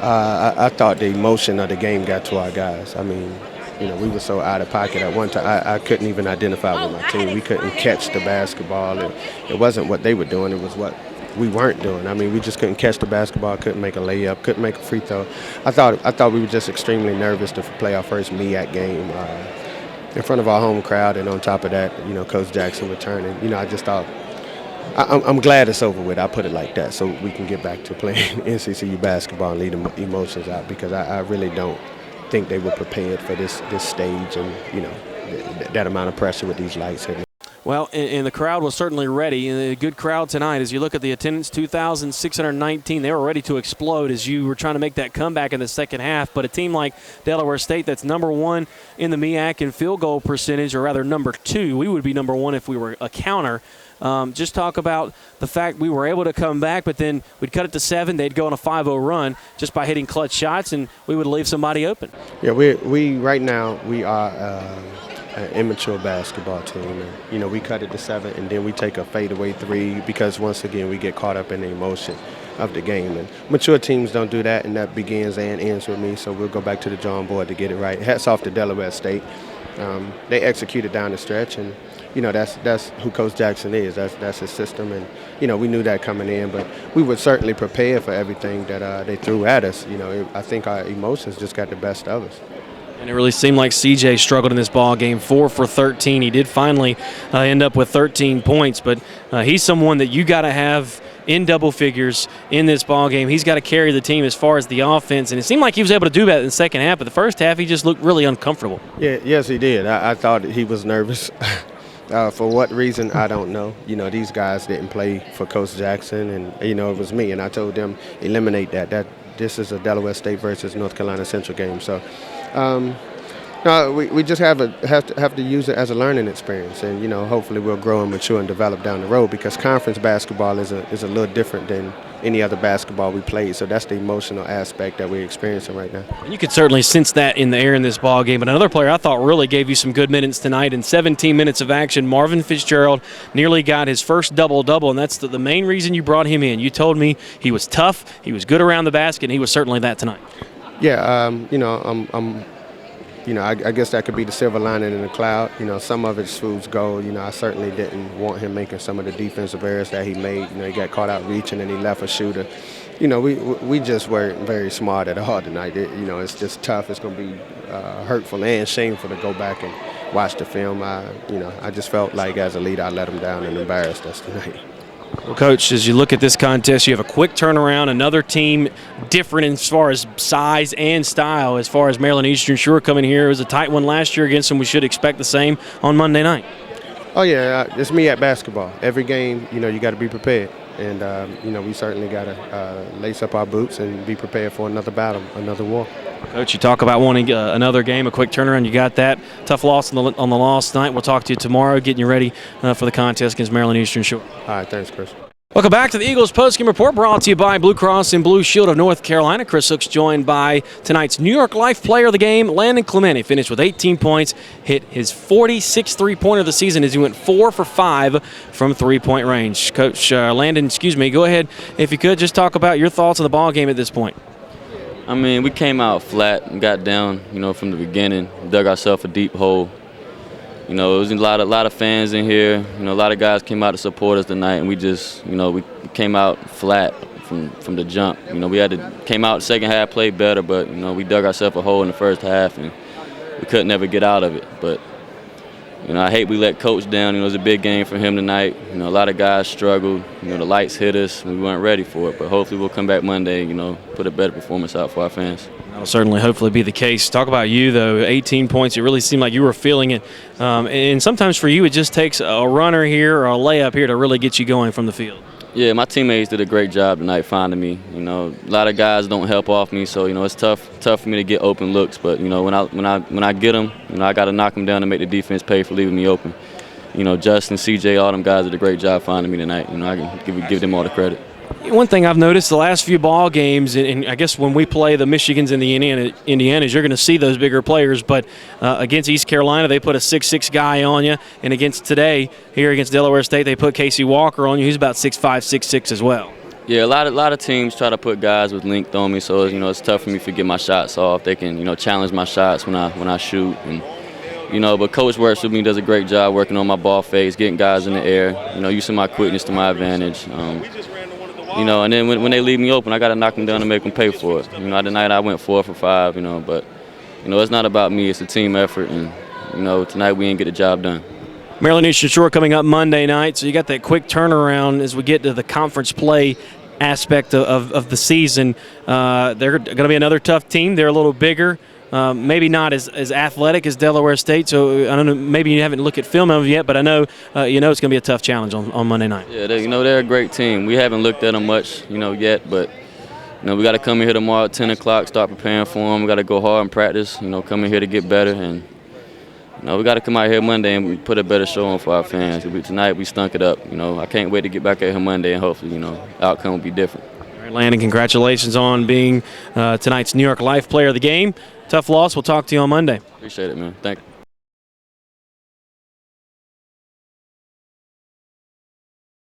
I thought the emotion of the game got to our guys. I mean, we were so out of pocket at one time. I couldn't even identify with my team. We couldn't catch the basketball. It wasn't what they were doing. It was what we weren't doing. I mean, we just couldn't catch the basketball, couldn't make a layup, couldn't make a free throw. I thought we were just extremely nervous to play our first MEAC game in front of our home crowd, and on top of that, Coach Jackson returning. I just thought, I'm glad it's over with. I put it like that, so we can get back to playing NCCU basketball and leave the emotions out, because I really don't think they were prepared for this stage and that amount of pressure with these lights hitting. Well, and the crowd was certainly ready. And a good crowd tonight. As you look at the attendance, 2,619, they were ready to explode as you were trying to make that comeback in the second half. But a team like Delaware State, that's number 1 in the MEAC in field goal percentage, or rather number 2. We would be number 1 if we were a counter. Just talk about the fact we were able to come back, but then we'd cut it to 7. They'd go on a 5-0 run just by hitting clutch shots, and we would leave somebody open. Yeah, we right now we are an immature basketball team. And, we cut it to 7, and then we take a fadeaway 3 because once again we get caught up in the emotion of the game. And mature teams don't do that, and that begins and ends with me. So we'll go back to the drawing board to get it right. Hats off to Delaware State. They executed down the stretch, and that's who Coach Jackson is. That's his system, and we knew that coming in, but we were certainly prepared for everything that they threw at us. I think our emotions just got the best of us. And it really seemed like CJ struggled in this ball game, 4 for 13. He did finally end up with 13 points, but he's someone that you got to have in double figures in this ball game. He's got to carry the team as far as the offense, and it seemed like he was able to do that in the second half, but the first half he just looked really uncomfortable. Yeah, yes, he did. I thought he was nervous. For what reason, I don't know. These guys didn't play for Coach Jackson, and, it was me, and I told them, eliminate that this is a Delaware State versus North Carolina Central game. So no, we just have to use it as a learning experience, and hopefully we'll grow and mature and develop down the road, because conference basketball is a little different than any other basketball we played. So that's the emotional aspect that we're experiencing right now. You could certainly sense that in the air in this ball game. But another player I thought really gave you some good minutes tonight. In 17 minutes of action, Marvin Fitzgerald nearly got his first double-double, and that's the main reason you brought him in. You told me he was tough, he was good around the basket, and he was certainly that tonight. Yeah, I guess that could be the silver lining in the cloud. Some of it's fool's gold. I certainly didn't want him making some of the defensive errors that he made. He got caught out reaching and he left a shooter. We just weren't very smart at all tonight. It's just tough. It's going to be hurtful and shameful to go back and watch the film. I just felt like as a leader I let him down and embarrassed us tonight. Well, Coach, as you look at this contest, you have a quick turnaround, another team different as far as size and style. As far as Maryland Eastern Shore coming here, it was a tight one last year against them. We should expect the same on Monday night. Oh, yeah, it's me at basketball. Every game, you got to be prepared. And, we certainly got to lace up our boots and be prepared for another battle, another war. Coach, you talk about wanting another game, a quick turnaround. You got that. Tough loss on the loss tonight. We'll talk to you tomorrow, getting you ready for the contest against Maryland Eastern Shore. All right, thanks, Chris. Welcome back to the Eagles Postgame Report, brought to you by Blue Cross and Blue Shield of North Carolina. Chris Hook's joined by tonight's New York Life Player of the Game, Landon Clement. He finished with 18 points, hit his 46th three-pointer of the season as he went 4 for 5 from three-point range. Coach Landon, go ahead, if you could, just talk about your thoughts on the ball game at this point. I mean, we came out flat and got down, from the beginning, dug ourselves a deep hole. It was a lot of fans in here. A lot of guys came out to support us tonight, and we just, we came out flat from the jump. We came out the second half, played better, but we dug ourselves a hole in the first half, and we couldn't ever get out of it. But I hate we let Coach down. It was a big game for him tonight. A lot of guys struggled. The lights hit us, and we weren't ready for it. But hopefully we'll come back Monday, put a better performance out for our fans. That'll certainly hopefully be the case. Talk about you, though. 18 points. It really seemed like you were feeling it. And sometimes for you it just takes a runner here or a layup here to really get you going from the field. Yeah, my teammates did a great job tonight finding me. A lot of guys don't help off me, so it's tough for me to get open looks. But when I get them, I got to knock them down to make the defense pay for leaving me open. Justin, CJ, all them guys did a great job finding me tonight. I can give them all the credit. One thing I've noticed the last few ball games, and I guess when we play the Michigans and the Indianas, you're going to see those bigger players. But against East Carolina, they put a 6'6" guy on you. And against today, here against Delaware State, they put Casey Walker on you. He's about 6'5", 6'6" as well. Yeah, a lot of teams try to put guys with length on me, so it's tough for me to get my shots off. They can challenge my shots when I shoot, and but Coach works with me, does a great job working on my ball fakes, getting guys in the air, using my quickness to my advantage. And then when they leave me open, I got to knock them down and make them pay for it. Tonight I went 4 for 5, but it's not about me. It's a team effort, and tonight we didn't get the job done. Maryland Eastern Shore coming up Monday night, so you got that quick turnaround as we get to the conference play aspect of the season. They're going to be another tough team. They're a little bigger, maybe not as athletic as Delaware State, so I don't know, maybe you haven't looked at film of them yet, but I know it's going to be a tough challenge on Monday night. Yeah, they're a great team. We haven't looked at them much, yet, but we got to come in here tomorrow at 10 o'clock, start preparing for them. We got to go hard and practice, come in here to get better, and we got to come out here Monday and put a better show on for our fans. Tonight we stunk it up. I can't wait to get back out here Monday and hopefully, outcome will be different. All right, Landon, congratulations on being tonight's New York Life Player of the Game. Tough loss. We'll talk to you on Monday. Appreciate it, man. Thank you.